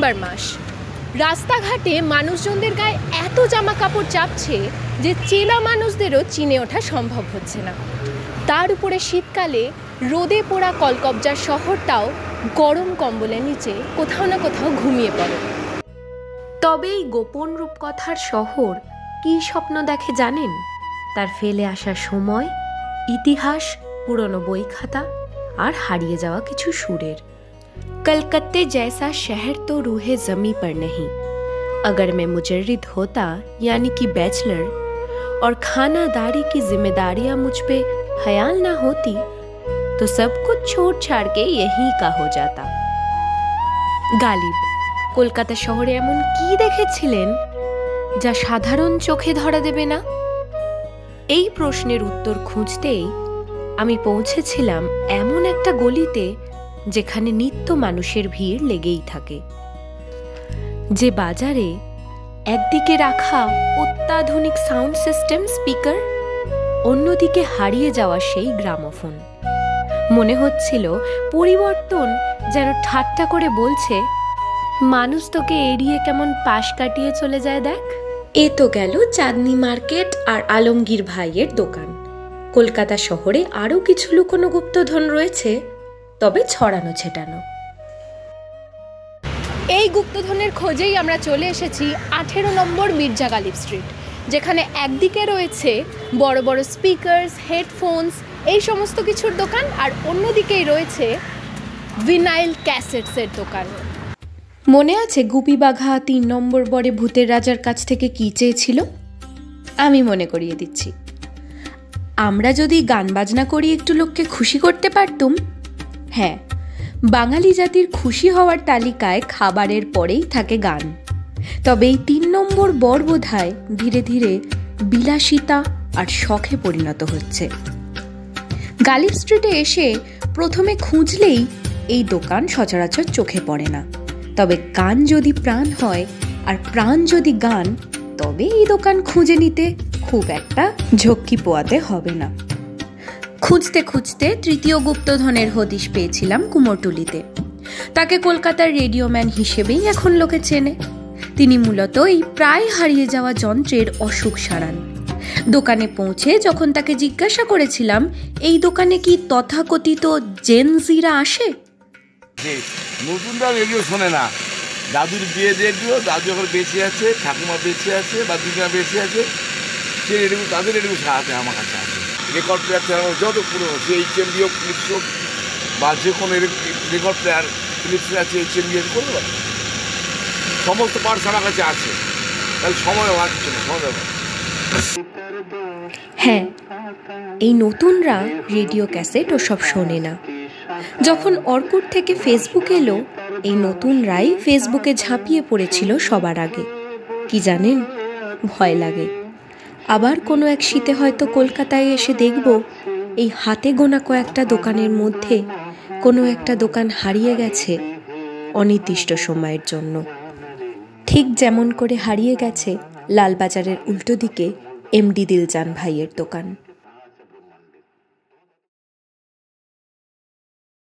রবিবার মাস। রাস্তাঘাটে মানুষজনদের গায়ে এত জামা কাপড় চাপছে যে চেনা মানুষদেরও চিনে ওঠা সম্ভব হচ্ছে না। তার উপরে শীতকালে রোদে পোড়া কলকবজার শহরটাও গরম কম্বলের নিচে কোথাও না কোথাও ঘুমিয়ে পড়ে। তবে এই গোপন রূপকথার শহর কী স্বপ্ন দেখে জানেন? তার ফেলে আসা সময়, ইতিহাস, পুরনো বই খাতা আর হারিয়ে যাওয়া কিছু সুরের। कलकत्ते जैसा शहर तो रूहे ज़मीं पर नहीं। अगर मैं मुजर्रिद होता यानी कि बैचलर और खानादारी की जिम्मेदारियां मुझ पे ख्याल ना होती तो सब कुछ छोड़ छाड़ के यहीं का हो जाता। গালিব কলকাতা শহরে এমন কি দেখেছিলেন যা সাধারণ চোখে ধরা দেবে না? এই প্রশ্নের উত্তর খুঁজতেই আমি পৌঁছেছিলাম এমন একটা গলিতে যেখানে নিত্য মানুষের ভিড় লেগেই থাকে, যে বাজারে একদিকে রাখা অত্যাধুনিক সাউন্ড সিস্টেম স্পিকার, অন্যদিকে হারিয়ে যাওয়া সেই গ্রামোফোন। মনে হচ্ছিল পরিবর্তন যেন ঠাট্টা করে বলছে, মানুষ তোকে এড়িয়ে কেমন পাশ কাটিয়ে চলে যায় দেখ। এ তো গেল চাঁদনি মার্কেট আর আলমগীর ভাইয়ের দোকান। কলকাতা শহরে আরও কিছু লুকোনো গুপ্তধন রয়েছে, তবে ছড়ানো ছেটানো। এই গুপ্তধনের খোঁজেই আমরা চলে এসেছি 18 নম্বর মির্জা গালিব স্ট্রিট, যেখানে একদিকে রয়েছে বড় বড় স্পিকারস, হেডফোনস, এই সমস্ত কিছুর দোকান, আর অন্যদিকেই রয়েছে ভিনাইল ক্যাসেটসের দোকান। মনে আছে গুপি বাঘা 3 নম্বর বরে ভূতের রাজার কাছ থেকে কি চেয়েছিল? আমি মনে করিয়ে দিচ্ছি। আমরা যদি গান বাজনা করি একটু লোককে খুশি করতে পারতুম। হ্যাঁ, বাঙালি জাতির খুশি হওয়ার তালিকায় খাবারের পরেই থাকে গান। তবে এই 3 নম্বর বর বোধহয় ধীরে ধীরে বিলাসিতা আর শখে পরিণত হচ্ছে। গালিব স্ট্রিটে এসে প্রথমে খুঁজলেই এই দোকান সচরাচর চোখে পড়ে না। তবে গান যদি প্রাণ হয় আর প্রাণ যদি গান, তবে এই দোকান খুঁজে নিতে খুব একটা ঝক্কি পোয়াতে হবে না। খুঁজতে খুঁজতে তৃতীয় গুপ্তধনের হদিশ পেয়েছিলাম কুমোরটুলিতে। তাকে কলকাতার রেডিওম্যান হিসেবেই এখন লোকে চেনে। তিনি মূলত এই প্রায় হারিয়ে যাওয়া যন্ত্রের অসুখ সারান। দোকানে পৌঁছে যখন তাকে জিজ্ঞাসা করেছিলাম এই দোকানে কি তথাকথিত জেনজিরা আসে, নতুনরা রেডিও শোনে না। দাদুর বিয়ে রেডিও, দাদু এখন বেঁচে আছে, ঠাকুমা বেঁচে আছে বা দিদা বেঁচে আছে, সে রেডিও, তাদের রেডিও সারাতে আমার কাছে আছে। রেকর্ড প্লেয়ার চালানো যত পুরো, সে এইচএমডি হোক, ফিলিপস হোক, বা যে কোনো রেকর্ড প্লেয়ার ফিলিপস আছে, এইচএমডি করতে পারে, সমস্ত পার্টস আমার কাছে আছে। তাহলে সময় লাগছে না, সময় ব্যাপার। হ্যাঁ, এই নতুনরা রেডিও ক্যাসেট ও সব শোনে না। যখন অর্কুট থেকে ফেসবুক এলো, এই নতুনরাই ফেসবুকে ঝাঁপিয়ে পড়েছিল সবার আগে। কি জানেন, ভয় লাগে। আবার কোনো এক শীতে হয়তো কলকাতায় এসে দেখব এই হাতে গোনা কয়েকটা দোকানের মধ্যে কোনো একটা দোকান হারিয়ে গেছে অনির্দিষ্ট সময়ের জন্য। ঠিক যেমন করে হারিয়ে গেছে লালবাজারের উল্টো দিকে এমডি দিলজান ভাইয়ের দোকান।